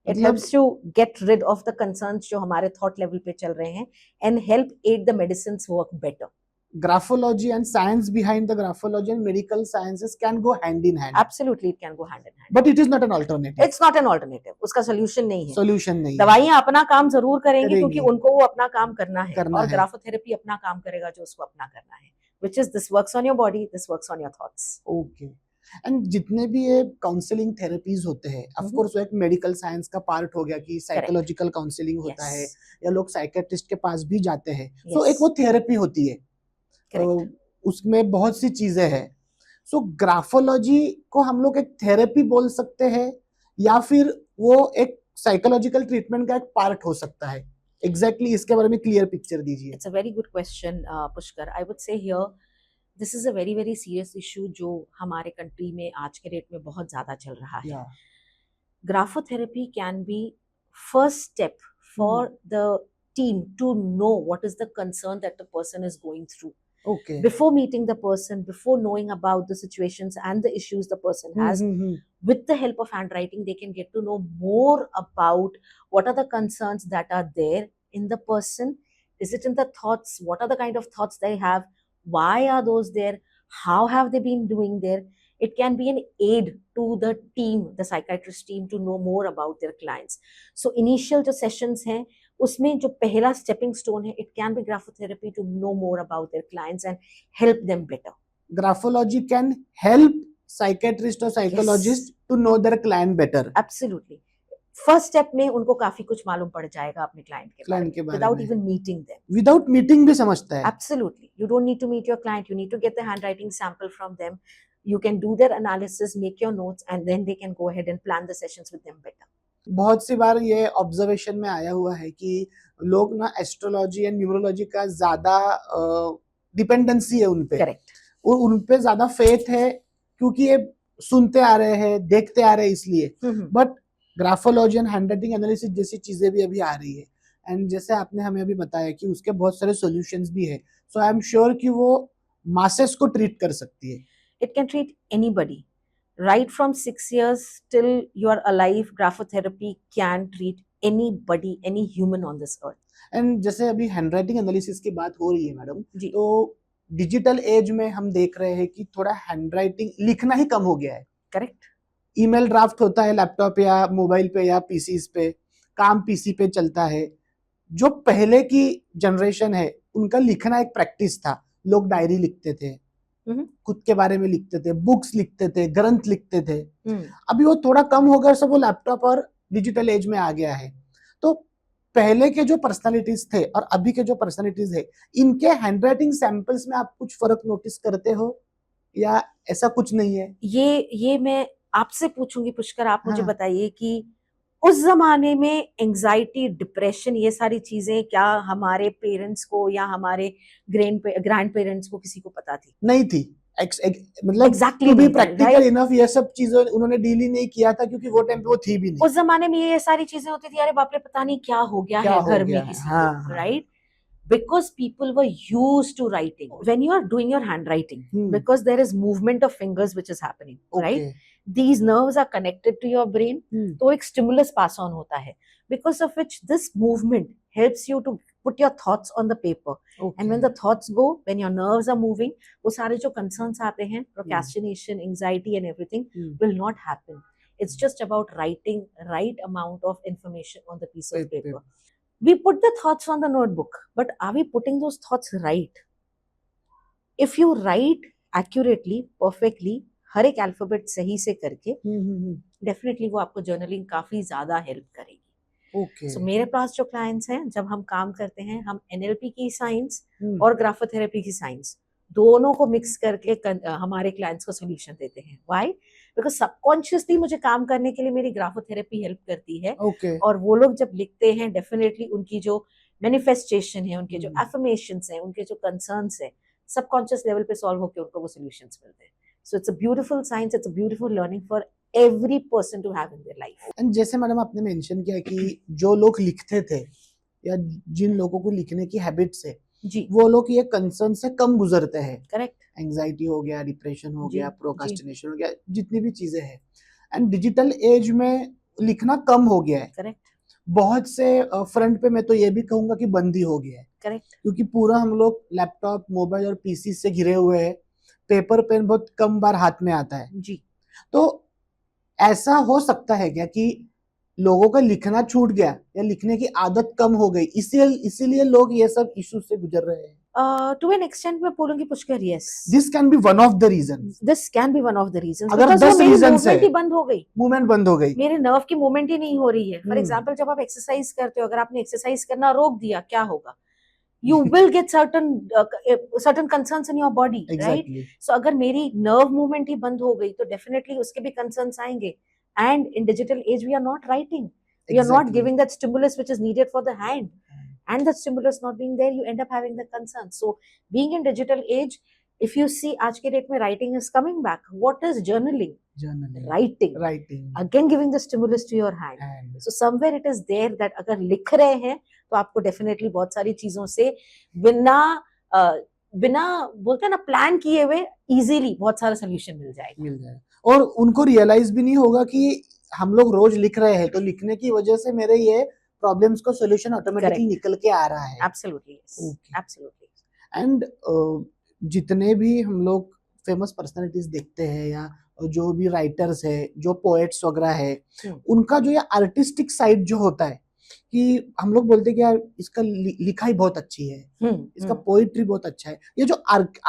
इट मतलब- helps to get rid of the concerns जो हमारे थॉट लेवल पे चल रहे हैं and help aid the medicines work better. Graphology and science behind the graphology and medical sciences can go hand in hand. Absolutely, it can go hand in hand. But it is not an alternative. It's not an alternative. उसका solution नहीं है. Solution नहीं है. दवाइयाँ अपना काम जरूर करेंगी करेंगी. क्योंकि उनको वो अपना काम करना है, करना और है. ग्राफोथेरेपी अपना काम करेगा जो उसको अपना करना है. Which is this works on your body, this works on your thoughts. Okay. And जितने भी ये काउंसलिंग थेरेपीज होते हैं, ऑफ कोर्स वो एक मेडिकल साइंस का पार्ट हो गया कि साइकोलॉजिकल काउंसलिंग होता है, या लोग साइकेट्रिस्ट के पास भी जाते हैं. सो एक वो थेरेपी होती है, उसमें बहुत सी चीजें हैं. सो ग्राफोलॉजी को हम लोग एक थेरेपी बोल सकते हैं, या फिर वो एक साइकोलॉजिकल ट्रीटमेंट का एक पार्ट हो सकता है? एग्जैक्टली इसके बारे में क्लियर पिक्चर दीजिए. It's a very good question Pushkar. I would से here this is a very very serious issue जो हमारे कंट्री में आज के डेट में बहुत ज्यादा चल रहा है. Graphotherapy can be first step for the team to know what is the concern that the person is going through. Okay. Before meeting the person, before knowing about the situations and the issues the person has, with the help of handwriting, they can get to know more about what are the concerns that are there in the person. Is it in the thoughts? What are the kind of thoughts they have? Why are those there? How have they been doing there? It can be an aid to the team, the psychiatrist team, to know more about their clients. So initial जो sessions हैं, उसमें जो पहला स्टेपिंग स्टोन है, it can be graphotherapy to know more about their clients and help them better. Graphology can help psychiatrist और psychologist to know their client better. Absolutely. First step में उनको काफी कुछ मालूम पड़ जाएगा अपने क्लाइंट के बारे में, without even meeting them. Without meeting भी समझता है. Absolutely. You don't need to meet your client, you need to get the handwriting sample from them. You can do their analysis, make your notes, and then they can go ahead and plan the sessions with them better. बहुत सी बार ये ऑब्जर्वेशन में आया हुआ है कि लोग ना एस्ट्रोलॉजी एंड न्यूमरोलॉजी का ज्यादा डिपेंडेंसी है उनपे. करेक्ट. और उनपे ज्यादा फेथ है क्योंकि ये सुनते आ रहे हैं, देखते आ रहे हैं इसलिए. But graphology and handwriting analysis जैसी चीजें भी अभी आ रही है, एंड जैसे आपने हमें अभी बताया कि उसके बहुत सारे सॉल्यूशंस भी है. सो आई एम श्योर कि वो मासेस को ट्रीट कर सकती है. It can treat anybody. Right from 6 years till you are alive, graphotherapy can treat anybody, any human on this earth. And जैसे अभी हैंडराइटिंग एनालिसिस की बात हो रही है मैडम, जी. तो डिजिटल एज में हम देख रहे हैं कि थोड़ा हैंडराइटिंग लिखना ही कम हो गया है. करेक्ट. ईमेल ड्राफ्ट होता है लैपटॉप या मोबाइल पे या पीसीज पे, काम पीसी पे चलता है. जो पहले की जनरेशन है उनका लिखना एक प्रैक्टिस था. लोग डायरी लिखते थे, खुद के बारे में लिखते थे, बुक्स लिखते थे, ग्रंथ लिखते थे. अभी वो थोड़ा कम हो गया, सब वो लैपटॉप और डिजिटल एज में आ गया है. तो पहले के जो पर्सनालिटीज थे और अभी के जो पर्सनालिटीज है, इनके हैंडराइटिंग सैंपल्स में आप कुछ फर्क नोटिस करते हो या ऐसा कुछ नहीं है? ये मैं आपसे पूछूंगी पुष्कर, आप मुझे हाँ। बताइए कि उस जमाने में एंजाइटी, डिप्रेशन, ये सारी चीजें क्या हमारे पेरेंट्स को या हमारे ग्रैंड पेरेंट्स को किसी को पता थी? नहीं थी। मतलब एग्जैक्टली टू बी नहीं थी, प्रैक्टिकल राइट? इनफ, ये सब चीजें उन्होंने डील ही नहीं किया था क्योंकि वो टाइम पे वो थी भी नहीं। उस जमाने में ये सारी चीजें होती थी, अरे बाप रे पता नहीं क्या हो गया क्या है हो घर गया में है? किसी हाँ, को, हाँ। Right? Because people were used to writing. When you are doing your handwriting, because there is movement of fingers which is happening, right? Okay. These nerves are connected to your brain, तो एक stimulus pass on होता है, because of which this movement helps you to put your thoughts on the paper. And when the thoughts go, when your nerves are moving, वो सारे जो concerns आते हैं, procrastination, anxiety and everything will not happen. It's just about writing right amount of information on the piece of paper. We put the thoughts on the notebook, but are we putting those thoughts right? If you write accurately, perfectly, हर एक अल्फाबेट सही से करके, डेफिनेटली वो आपको जर्नलिंग काफी ज्यादा हेल्प करेगी। ओके। सो मेरे पास जो क्लाइंट्स हैं, जब हम काम करते हैं, हम एनएलपी की साइंस और ग्राफोथेरेपी की साइंस दोनों को मिक्स करके हमारे क्लाइंट्स को सोल्यूशन देते हैं। व्हाई? बिकॉज सबकॉन्शियसली मुझे काम करने के लिए मेरी ग्राफोथेरेपी हेल्प करती है। ओके। और वो लोग जब लिखते हैं, डेफिनेटली उनकी जो मैनिफेस्टेशन है, उनके जो एफर्मेशंस हैं, उनके जो कंसर्न्स हैं, सबकॉन्शियस लेवल पे सॉल्व होकर उनको वो सोल्यूशंस मिलते हैं। So it's a beautiful science, it's a beautiful learning for every person to have in their life. And जैसे मैडम आपने मेंशन किया कि जो लोग लिखते थे या जिन लोगों को लिखने की हैबिट्स है, जी, वो लोग ये कंसर्न से कम गुजरते हैं। करेक्ट। एंजाइटी हो गया, डिप्रेशन हो जी, गया, जी। प्रोक्रास्टिनेशन हो गया, जितनी भी चीजें हैं। एंड डिजिटल एज में लिखना कम हो गया है। करेक्ट, बहुत से फ्रंट पे मैं तो ये भी कहूंगा कि बंद ही हो गया है, करेक्ट। क्योंकि पूरा हम लोग लैपटॉप, मोबाइल और पीसी से घिरे हुए हैं। पेपर पेन बहुत कम बार हाथ में आता है। जी। तो ऐसा हो सकता है क्या कि लोगों का लिखना छूट गया या लिखने की आदत कम हो गई, इसीलिए लोग ये सब इश्यू से गुजर रहे हैं? टू एन एक्सटेंट मैं बोलूंगी Pushkar, yes, this can be one of the reason. This can be one of the reasons, अगर बिकॉज 10 वो मेरी रीजंस है, मूवमेंट ही बंद हो गई, मूवमेंट बंद हो गई, मेरे नर्व की मूवमेंट ही नहीं हो रही है। फॉर एग्जाम्पल, जब आप एक्सरसाइज करते हो, अगर आपने एक्सरसाइज करना रोक दिया, क्या होगा? You will get certain concerns in your body, right? Exactly. So अगर मेरी nerve movement ही बंद हो गई, तो definitely उसके भी concerns आएंगे। And in digital age, we are not writing. We are not giving that stimulus which is needed for the hand. And that stimulus not being there, you end up having the concerns. So being in digital age, if you see आज के डेट में writing is coming back. What is journaling? Writing. Again giving the stimulus to your hand. So somewhere it is there that अगर लिख रहे हैं, तो आपको डेफिनेटली बहुत सारी चीजों से बिना बिना बोलते हैं ना, प्लान किए हुए इजीली बहुत सारा सोल्यूशन मिल जाएगा। और उनको रियलाइज भी नहीं होगा कि हम लोग रोज लिख रहे हैं, तो लिखने की वजह से मेरे ये प्रॉब्लम्स को सोल्यूशन ऑटोमेटिकली निकल के आ रहा है। Absolutely, absolutely. एंड जितने भी हम लोग फेमस पर्सनालिटीज देखते हैं या जो भी राइटर्स है, जो पोएट्स वगैरह है, उनका जो ये आर्टिस्टिक साइड जो होता है, कि हम लोग बोलते हैं कि यार इसका लिखाई बहुत अच्छी है, इसका पोइट्री बहुत अच्छा है, ये जो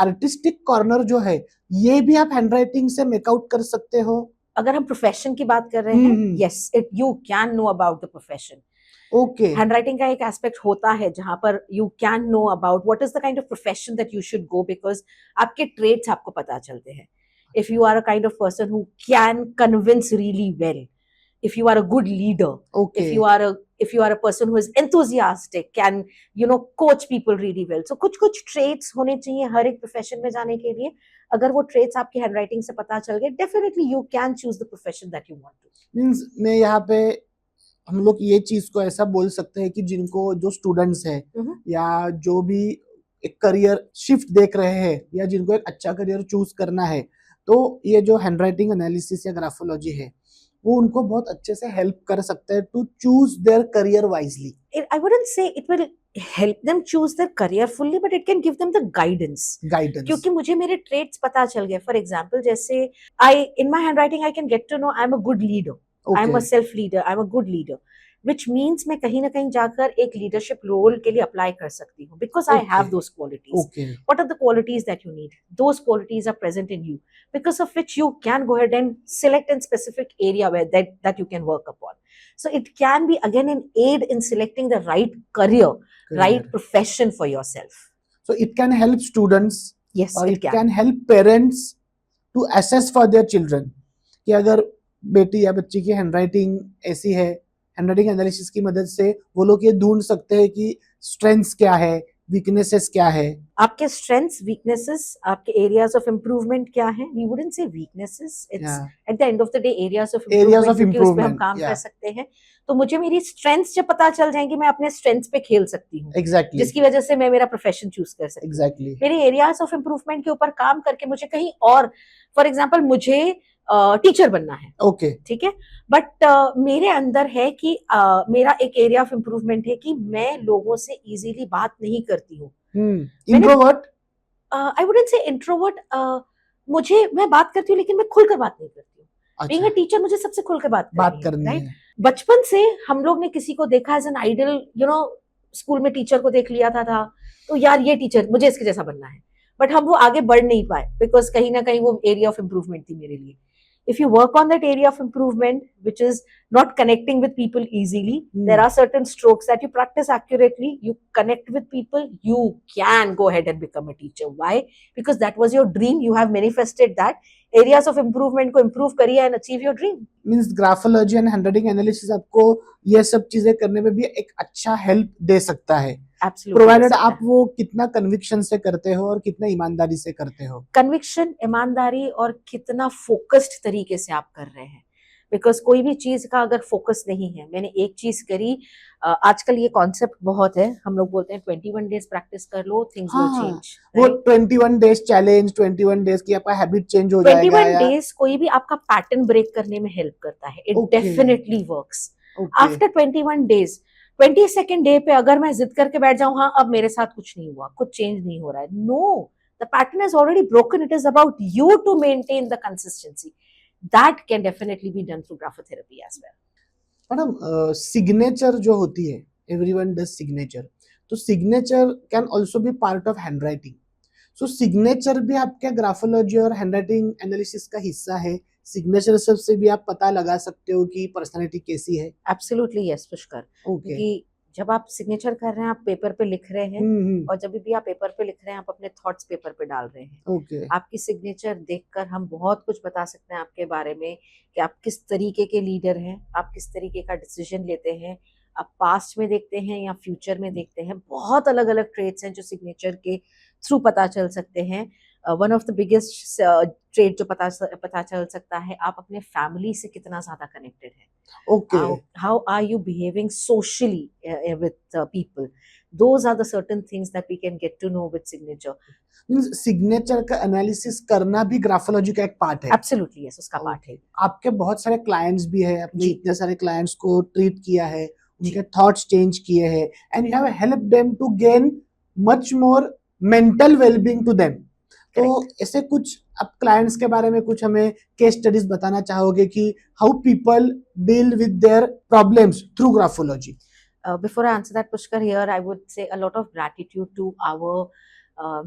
आर्टिस्टिक कॉर्नर जो है, ये भी आप हैंडराइटिंग से मेकआउट कर सकते हो? अगर हम प्रोफेशन की बात कर रहे हैं, yes, it you can know about the profession. Okay. Handwriting का एक एस्पेक्ट होता है जहां पर you can know about what is the kind of profession that you should go, because आपके ट्रेड्स आपको पता चलते हैं। If you are a kind of person who can convince really well, if you are a good leader, okay, if you are a person who is enthusiastic, can coach people really well. So कुछ traits होने चाहिए हर एक profession में जाने के लिए। अगर वो traits आपकी handwriting से पता चल गए, definitely you can choose the profession that you want to. Means मैं यहाँ पे हम लोग ये चीज को ऐसा बोल सकते हैं कि जिनको, जो स्टूडेंट्स है या जो भी एक करियर शिफ्ट देख रहे हैं या जिनको एक अच्छा करियर चूज करना है, तो ये जो हैंडराइटिंग एनालिसिस या ग्राफोलॉजी है, वो उनको बहुत अच्छे से हेल्प कर सकते हैं to choose their career wisely. I wouldn't say it will help them choose their career fully, but it can give them the guidance. क्योंकि मुझे मेरे traits पता चल गए। For example, जैसे in my handwriting I can get to know I'm a good leader. I'm a self leader. I'm a good leader. Which means मैं कहीं ना कहीं जाकर एक leadership role के लिए apply कर सकती हूँ, because I have those qualities. What are the qualities that you need? Those qualities are present in you, because of which you can go ahead and select a specific area where that you can work upon. So it can be again an aid in selecting the right career, right profession for yourself. So it can help students Yes, or it it can. can help parents to assess for their children कि अगर बेटी या बच्ची की हैंडराइटिंग ऐसी है, हैंडराइटिंग एनालिसिस की मदद से वो लोग ये ढूंढ सकते हैं कि स्ट्रेंथ्स क्या है, वीकनेसेस क्या है. आपके strengths, weaknesses, आपके areas of improvement क्या हैं? We wouldn't say weaknesses. It's Yeah. at the end of the day areas of Areas improvement of क्योंकि उस पे हम improvement, काम कर yeah. सकते हैं. तो मुझे मेरी strengths जब पता चल जाएंगी मैं अपने strengths पे खेल सकती हूँ, Exactly. जिसकी वजह से मैं मेरा profession choose कर सकती हूँ. Exactly. मेरे areas of improvement के ऊपर काम करके मुझे कहीं और, for example मुझे टीचर बनना है, Okay. ठीक है, बट मेरे अंदर है कि मेरा एक एरिया ऑफ इम्प्रूवमेंट है कि मैं लोगों से इजीली बात नहीं करती हूँ. Introvert. I wouldn't say introvert. मुझे मैं बात करती हूँ लेकिन मैं खुलकर बात नहीं करती हूँ. बीइंग अ टीचर मुझे सबसे खुलकर बात करनी है, right? बचपन से हम लोग ने किसी को देखा as an idol, you know, school में टीचर को देख लिया था तो यार ये टीचर मुझे इसके जैसा बनना है, बट हम वो आगे बढ़ नहीं पाए बिकॉज कहीं ना कहीं वो एरिया ऑफ इम्प्रूवमेंट थी मेरे लिए. If you work on that area of improvement, which is not connecting with people easily, there are certain strokes that you practice accurately, you connect with people, you can go ahead and become a teacher. Why? Because that was your dream, you have manifested that. Areas of improvement को improve करिए and achieve your dream. Means graphology and handwriting analysis आपको ये सब चीजें करने में भी एक अच्छा हेल्प दे सकता है. Absolutely. प्रोवाइडेड आप वो कितना कन्विक्शन से करते हो और कितना ईमानदारी से करते हो. कन्विक्शन, ईमानदारी और कितना फोकस्ड तरीके से आप कर रहे हैं. बिकॉज कोई भी चीज का अगर फोकस नहीं है, मैंने एक चीज करी, आजकल ये कॉन्सेप्ट बहुत है, हम लोग बोलते हैं 21 डेज प्रैक्टिस कर लो, थिंग्स विल चेंज. वो 21 डेज चैलेंज, 21 डेज की आपका हैबिट चेंज हो जाएगा. 21 डेज कोई भी आपका पैटर्न ब्रेक करने में हेल्प करता है. It definitely works. After 21 days, 22nd day पे अगर मैं जिद करके बैठ जाऊं, हाँ अब मेरे साथ कुछ नहीं हुआ, कुछ चेंज नहीं हो रहा है, no, the pattern is already broken. It is about you to maintain the consistency. That can definitely be done through graphotherapy as well. Madam, signature जो होती है, एवरीवन डज सिग्नेचर, तो signature can also be part of handwriting. So signature भी आपके ग्राफोलॉजी और हैंडराइटिंग एनालिसिस का हिस्सा है. सिग्नेचर से भी आप पता लगा सकते हो कि पर्सनालिटी कैसी है. Absolutely yes Pushkar. क्योंकि जब आप सिग्नेचर कर रहे हैं, आप पेपर पे लिख रहे हैं, और जब भी आप पेपर पे लिख रहे हैं, आप अपने थॉट्स पेपर पे डाल रहे हैं. आपकी सिग्नेचर देखकर हम बहुत कुछ बता सकते हैं आपके बारे में कि आप किस तरीके के लीडर हैं, आप किस तरीके का डिसीजन लेते हैं, आप पास्ट में देखते हैं या फ्यूचर में देखते हैं. बहुत अलग अलग ट्रेट्स हैं जो सिग्नेचर के थ्रू पता चल सकते हैं. One of the biggest trait जो पता चल सकता है, आप अपने फैमिली से कितना ज्यादा कनेक्टेड है. How are you behaving socially with people? Those are the certain things that we can get to know with signature. Signature का एनालिसिस करना भी ग्राफोलॉजी का एक पार्ट है. Absolutely yes, उसका पार्ट है. आपके बहुत सारे क्लाइंट्स भी है, आपने इतने सारे क्लाइंट्स को ट्रीट किया है, उनके थॉट्स चेंज किए हैं, and you have help them to gain much more mental wellbeing to them. तो ऐसे कुछ आप क्लाइंट्स के बारे में कुछ हमें केस स्टडीज बताना चाहोगे कि how people deal with their problems through graphology? Before I answer that, Pushkar, here I would say a lot of gratitude to our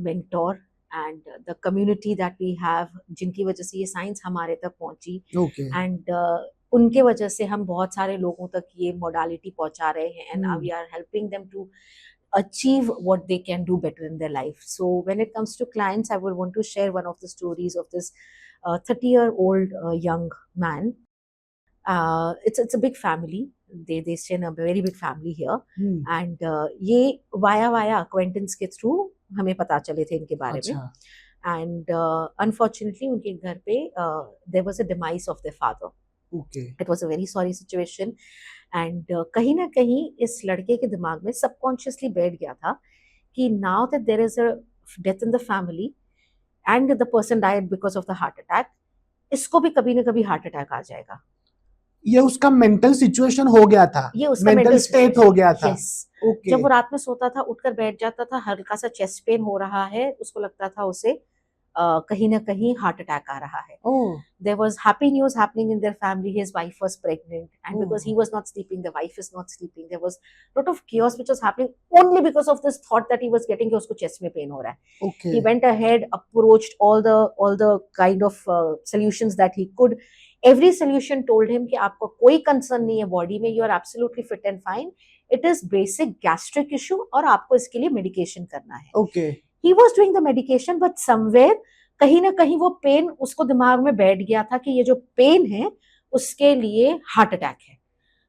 mentor and the community that we have, जिनकी वजह से ये साइंस हमारे तक पहुंची. And उनके वजह से हम बहुत सारे लोगों तक ये मोडालिटी पहुंचा रहे हैं, and we are helping them to achieve what they can do better in their life. So when it comes to clients, I would want to share one of the stories of this 30-year-old young man. It's a big family. They stay in a very big family here. And ये via acquaintance के through हमें पता चले थे इनके बारे में. And unfortunately उनके घर पे there was a demise of their father. It was a very sorry situation. And कहीं ना कहीं इस लड़के के दिमाग में सबकॉन्शियसली बैठ गया था कि now that there is a death in the family and the person died because of the heart attack, इसको भी कभी ना कभी हार्ट अटैक आ जाएगा. ये उसका मेंटल सिचुएशन हो गया था, ये उसका मेंटल स्टेट हो गया था. yes. जब वो रात में सोता था, उठकर बैठ जाता था, हल्का सा चेस्ट पेन हो रहा है, उसको लगता था उसे कहीं ना कहीं हार्ट अटैक आ रहा है. Oh, There was happy news happening in their family. His wife was pregnant, and because he oh, was not sleeping, the wife is not sleeping. There was a lot of chaos which was happening only because of this thought that he was getting कि उसको chest में pain हो रहा है. okay. He went ahead, approached all the kind of solutions that he could. Every solution told him कि आपको कोई concern नहीं है body में, you are absolutely fit and fine. It is basic gastric issue और आपको इसके लिए medication करना है. Okay. He was doing the medication, but somewhere कहीं ना कहीं वो पेन उसको दिमाग में बैठ गया था कि ये जो पेन है उसके लिए हार्ट अटैक है.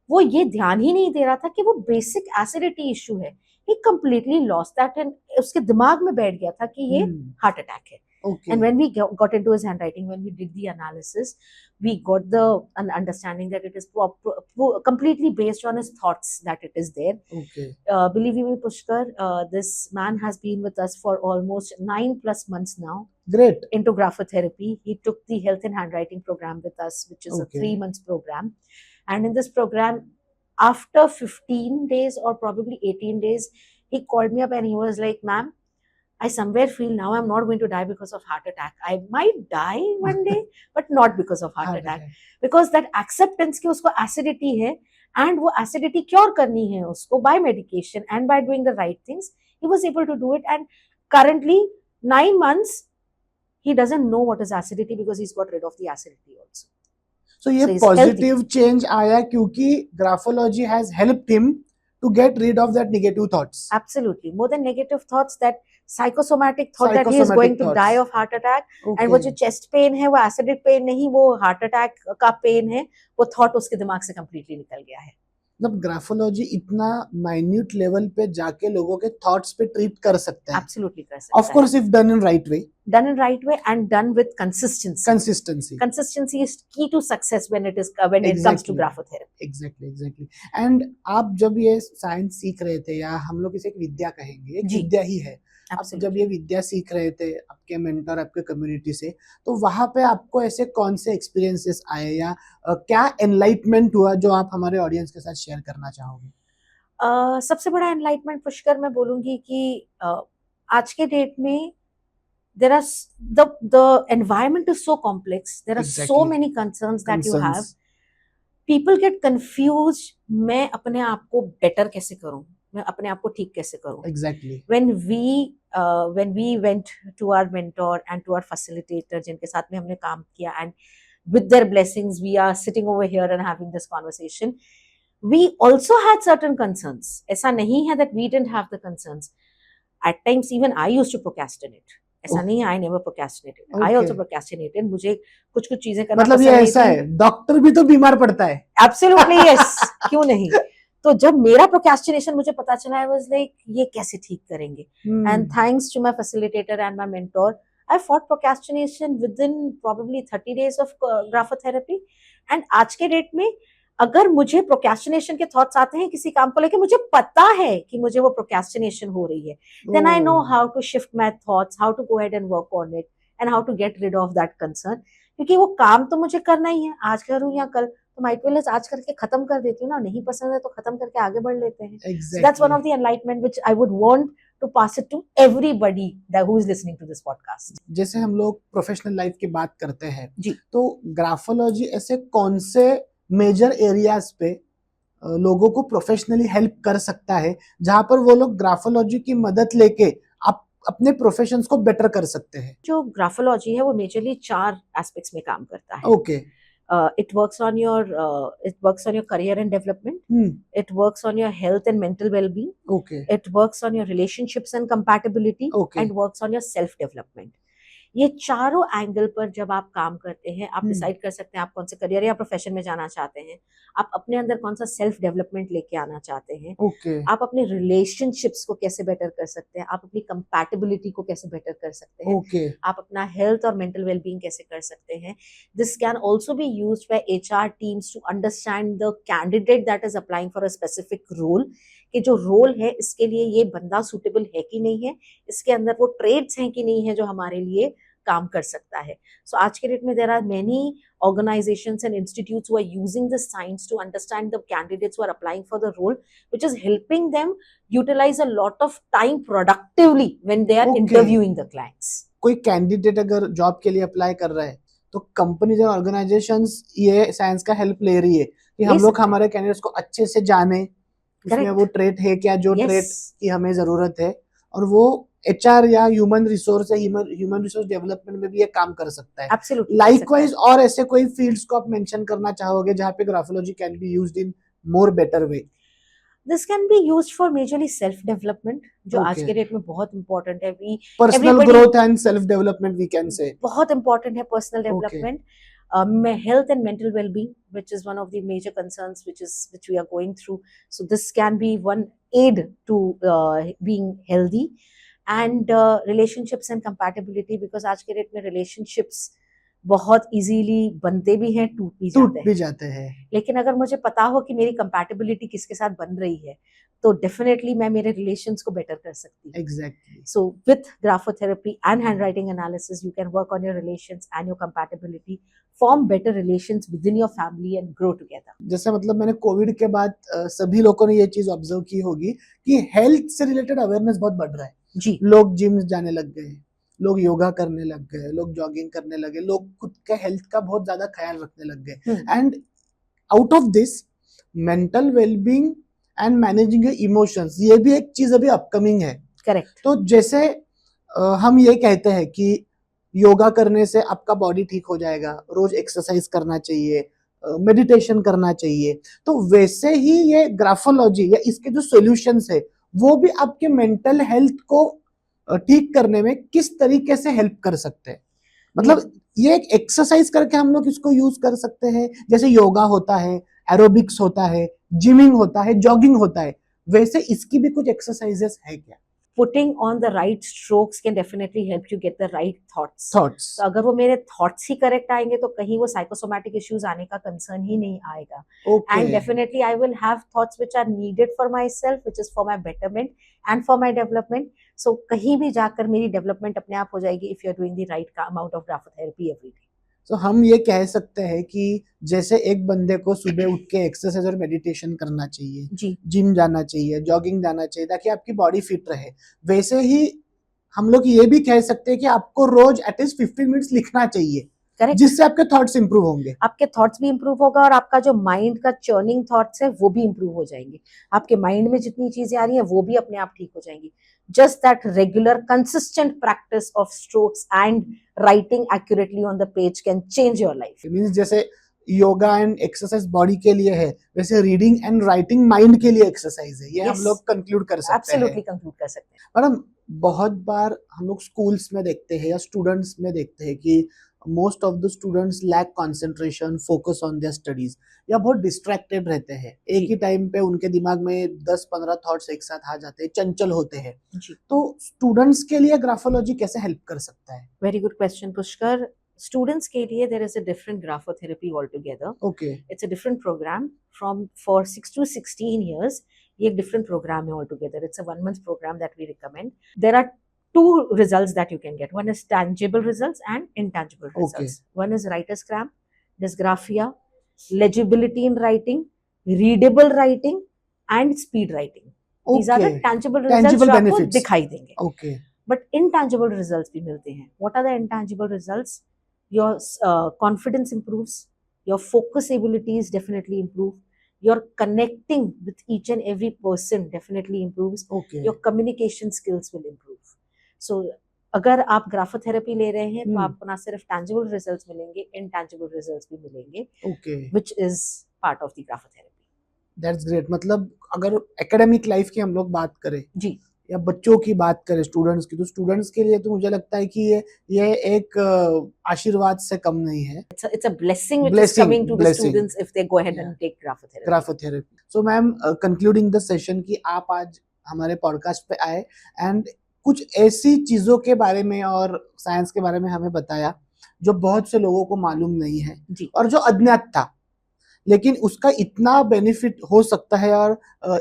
वो ये ध्यान ही नहीं दे रहा था कि वो बेसिक एसिडिटी इशू है. ही कंप्लीटली लॉस्ट दैट एंड उसके दिमाग में बैठ गया था कि ये हार्ट अटैक है. Okay. And when we got into his handwriting, when we did the analysis, we got the understanding that it is completely based on his thoughts that it is there. Okay. Believe me, Pushkar, this man has been with us for almost 9+ months now Great. into graphotherapy. He took the health and handwriting program with us, which is Okay. a 3 months program. And in this program, after 15 days or probably 18 days, he called me up and he was like, ma'am, I somewhere feel now I'm not going to die because of heart attack. I might die one day, but not because of heart attack. Because that acceptance कि उसको acidity है and वो acidity cure करनी है उसको by medication and by doing the right things, he was able to do it. And currently 9 months he doesn't know what is acidity because he's got rid of the acidity also. So ये So he's positive change आया क्योंकि graphology has helped him to get rid of that negative thoughts. Absolutely. More than negative thoughts, that psychosomatic thought that he is Psychosomatic going to thoughts. die of heart attack. Okay. And वो जो chest pain है वो acidic pain नहीं, वो heart attack का pain है, वो thought उसके दिमाग से completely निकल गया है. मतलब ग्राफोलॉजी इतना माइन्यूट लेवल पे जाके लोगों के थॉट्स पे ट्रीट कर सकता है. Absolutely कर सकता Of course, if done in right way. Done in right way and done with consistency. Consistency. Consistency is key to success when it comes to Exactly. graphotherapy. Exactly. And आप जब ये साइंस सीख रहे थे या हम लोग इसे एक विद्या कहेंगे, एक जी. विद्या ही है. आप Absolutely. जब ये विद्या सीख रहे थे आपके मेंटर आपके कम्युनिटी से, तो वहां पे आपको ऐसे कौन से एक्सपीरियंसेस आए या क्या एनलाइटमेंट हुआ जो आप हमारे ऑडियंस के साथ शेयर करना चाहोगे? सबसे बड़ा एनलाइटमेंट पुष्कर मैं बोलूंगी कि आज के डेट में there are the environment is so complex. There are so Exactly. many concerns that you have. Concerns. People get confused. मैं अपने आप को better कैसे करूं? मैं अपने आप को ठीक कैसे करूं? Exactly. When we went to our mentor and to our facilitator जिनके साथ में हमने काम किया, and with their blessings we are sitting over here and having this conversation, we also had certain concerns. ऐसा नहीं है that we didn't have the concerns. At times even I used to procrastinate. ऐसा नहीं है I never procrastinated. I Okay. also procrastinated. मुझे कुछ चीजें करना मतलब ये पसंद नहीं ऐसा थी. है, डॉक्टर भी तो बीमार पड़ता है. Absolutely yes. क्यों नहीं? तो जब मेरा procrastination मुझे पता चला, I was like ये कैसे ठीक करेंगे? And thanks to my facilitator and my mentor, I fought procrastination within probably 30 days of graphotherapy. And आज के डेट में अगर मुझे procrastination के thoughts आते हैं किसी काम को लेके, मुझे पता है कि मुझे वो procrastination हो रही है, then I know how to shift my thoughts, how to go ahead and work on it, and how to get rid of that concern. क्योंकि वो काम तो मुझे करना ही है, आज करूँ या कल, तो might well आज करके खत्म कर देती हूँ ना, नहीं पसंद है तो खत्म करके आगे बढ़ लेते हैं. So that's one of the enlightenment which I would want to pass it to everybody that who is listening to this podcast. जैसे हम लोग प्रोफेशनल लाइफ की बात करते हैं जी. तो ग्राफोलॉजी ऐसे कौन से मेजर एरियाज पे लोगों को प्रोफेशनली हेल्प कर सकता है जहां पर वो लोग ग्राफोलॉजी की मदद लेके आप अपने प्रोफेशंस को बेटर कर सकते हैं? जो ग्राफोलॉजी है वो मेजरली 4 एस्पेक्ट्स में काम करता है. Okay. It works on your career and development. It works on your health and mental well-being. Okay. It works on your relationships and compatibility. Okay. And works on your self development. ये चारों एंगल पर जब आप काम करते हैं, आप डिसाइड कर सकते हैं आप कौन से करियर या प्रोफेशन में जाना चाहते हैं, आप अपने अंदर कौन सा सेल्फ डेवलपमेंट लेके आना चाहते हैं, ओके. आप अपने रिलेशनशिप्स को कैसे बेटर कर सकते हैं, आप अपनी कंपैटिबिलिटी को कैसे बेटर कर सकते हैं, ओके. आप अपना हेल्थ और मेंटल वेलबींग कैसे कर सकते हैं. This can also be used by HR teams to understand the candidate that is applying for a specific role, कि जो रोल है इसके लिए ये बंदा सुटेबल है कि नहीं है, इसके अंदर वो ट्रेड्स हैं कि नहीं है जो हमारे लिए काम कर सकता है. सो आज के डेट में there are many organizations and institutes who are using the science to understand the candidates who are applying for the role, which is helping them utilize a lot of time productively when they are Okay. interviewing the clients. कोई कैंडिडेट अगर जॉब के लिए अप्लाई कर रहा है तो कंपनीज और ऑर्गेनाइजेशंस ये साइंस का हेल्प ले रही है कि ले हम लोग सकते हैं। हमारे कैंडिडेट्स को अच्छे से जाने, उसमें Correct. वो ट्रेट है क्या जो Yes. ट्रेट की हमें जरूरत है, और वो एचआर या ह्यूमन रिसोर्स या ह्यूमन रिसोर्स डेवलपमेंट में भी ये काम कर सकता है। Absolutely कर सकता है। लाइकवाइज और ऐसे कोई फील्ड्स को आप मेंशन करना चाहोगे जहाँ पे graphology can be used in more better way? This can be used for majorly self development, जो आज Okay. के डेट में बहुत important है। Personal everybody- growth and self development we can say. बहुत important है personal Okay. development. Health and mental well-being, which is one of the major concerns which we are going through. So this can be one aid to being healthy. And relationships and compatibility, because आज के डेट में relationships बहुत easily बनते भी हैं, टूट भी जाते हैं। लेकिन अगर मुझे पता हो कि मेरी कंपैटिबिलिटी किसके साथ बन रही है, तो डेफिनेटली मैं मेरे रिलेशंस को बेटर कर सकती हूँ। Exactly. So with graphotherapy and handwriting analysis, you can work on your relations and your compatibility, form better relations within your family and grow together. जैसे मतलब मैंने कोविड के बाद सभी लोगों ने ये चीज ऑब्जर्व की होगी कि हेल्थ से रिलेटेड अवेयरनेस बहुत बढ़ रहा है जी। लोग जिम जाने लग गए, लोग योगा करने लग गए, लोग जॉगिंग करने लगे, लोग खुद के हेल्थ का बहुत ज्यादा ख्याल रखने लग गए। And out of this mental wellbeing and managing emotions, ये भी एक चीज अभी अपकमिंग है। करेक्ट। तो जैसे हम ये कहते हैं कि योगा करने से आपका बॉडी ठीक हो जाएगा, रोज एक्सरसाइज करना चाहिए, मेडिटेशन करना चाहिए, तो वैसे ही ये ग्राफोलॉजी या इसके जो सॉल्यूशंस है वो भी आपके मेंटल हेल्थ को ठीक करने में किस तरीके से हेल्प कर सकते हैं? मतलब ये एक एक्सरसाइज करके हम लोग इसको यूज कर सकते हैं, जैसे योगा होता है, एरोबिक्स होता है, जिमिंग होता है, जॉगिंग होता है, वैसे इसकी भी कुछ एक्सरसाइजेस है क्या? Putting on the right strokes can definitely help you get the right thoughts. तो अगर वो मेरे thoughts ही correct आएंगे तो कहीं वो psychosomatic issues आने का concern ही नहीं आएगा। Okay. And definitely I will have thoughts which are needed for myself, which is for my betterment and for my development. So कहीं भी जाकर मेरी development अपने आप हो जाएगी if you are doing the right amount of graphotherapy every day. तो हम ये कह सकते हैं कि जैसे एक बंदे को सुबह उठ के एक्सरसाइज और मेडिटेशन करना चाहिए, जी। जिम जाना चाहिए, जॉगिंग जाना चाहिए ताकि आपकी बॉडी फिट रहे, वैसे ही हम लोग ये भी कह सकते हैं कि आपको रोज एटलीस्ट 15 मिनट्स लिखना चाहिए। करेक्ट। जिससे आपके थॉट्स इंप्रूव होंगे, आपके थॉट्स भी इंप्रूव होगा और आपका जो माइंड का चर्निंग थॉट्स है वो भी इंप्रूव हो जाएंगे। आपके माइंड में जितनी चीजें आ रही हैं वो भी अपने आप ठीक हो जाएंगी। Just that regular consistent practice of strokes and writing accurately on the page can change your life. Means जैसे योगा एंड एक्सरसाइज बॉडी के लिए है, वैसे रीडिंग एंड राइटिंग माइंड के लिए एक्सरसाइज है। ये हम लोग कंक्लूड कर सकते हैं। एब्सोल्युटली कंक्लूड कर सकते हैं। मैडम, बहुत बार हम लोग स्कूल्स में देखते हैं या स्टूडेंट्स में देखते हैं कि most of the students lack concentration, focus on their studies, या बहुत डिस्ट्रैक्टेड रहते हैं। एक ही टाइम पे उनके दिमाग में 10-15 थॉट्स एक साथ आ जाते हैं, चंचल होते हैं। तो स्टूडेंट्स के लिए ग्राफोलॉजी कैसे हेल्प कर सकता है? Very good question Pushkar. Students के लिए there is a different graphotherapy altogether. Okay. It's a different program from for 6 to 16 years. ये एक डिफरेंट प्रोग्राम है altogether. It's a 1 month program that we recommend. There are two results that you can get. One is tangible results and intangible results. Okay. One is writer's cramp, dysgraphia, legibility in writing, readable writing, and speed writing. These are the tangible results जो आपको दिखाई देंगे। Okay. But intangible results भी मिलते हैं। What are the intangible results? Your confidence improves, your focus abilities definitely improve, your connecting with each and every person definitely improves. Okay. Your communication skills will improve. So अगर आप ग्राफोथेरेपी ले रहे हैं तो आपको ना सिर्फ टैंजिबल रिजल्ट्स मिलेंगे, इनटैंजिबल रिजल्ट्स भी मिलेंगे। Okay. Which is part of the graphotherapy. That's great. मतलब अगर एकेडमिक लाइफ की हम लोग बात करें जी, या बच्चों की बात करें, स्टूडेंट्स की, तो स्टूडेंट्स के लिए तो मुझे लगता है कि ये एक आशीर्वाद से कम नहीं है। it's a blessing which is coming to the students if they go ahead and take graphotherapy. So ma'am, concluding the session कि आप आज हमारे पॉडकास्ट पे आए एंड कुछ ऐसी चीजों के बारे में और साइंस के बारे में हमें बताया जो बहुत से लोगों को मालूम नहीं है जी। और जो अज्ञात था, लेकिन उसका इतना बेनिफिट हो सकता है और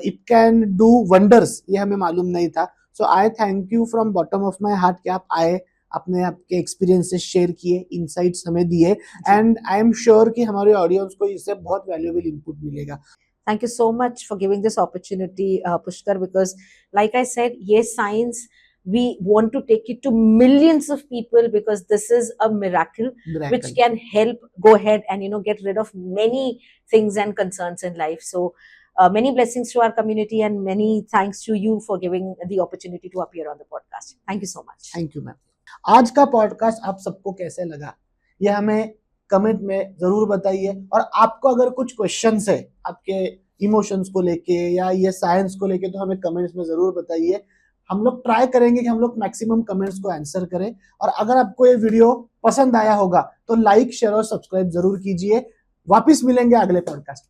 इट कैन डू वंडर्स, ये हमें मालूम नहीं था। So I thank you from bottom of my heart कि आप आए, अपने आपके एक्सपीरियंसेस शेयर किए, इनसाइट्स हमें दिए, एंड आई एम श्योर कि हमारे ऑडियंस को इससे बहुत वैल्यूएबल इनपुट मिलेगा। Thank you so much for giving this opportunity, Pushkar, because like I said, ये science We want to take it to millions of people because this is a miracle which Miracle. can help go ahead and get rid of many things and concerns in life. So many blessings to our community and many thanks to you for giving the opportunity to appear on the podcast. Thank you so much. Thank you ma'am. आज का पॉडकास्ट आप सबको कैसे लगा ये हमें कमेंट में जरूर बताइए, और आपको अगर कुछ क्वेश्चंस है आपके इमोशंस को लेके या ये साइंस को लेके तो हमें कमेंट्स में जरूर बताइए। हम लोग ट्राई करेंगे कि हम लोग मैक्सिमम कमेंट्स को आंसर करें, और अगर आपको ये वीडियो पसंद आया होगा तो लाइक, शेयर और सब्सक्राइब जरूर कीजिए। वापिस मिलेंगे अगले पॉडकास्ट में।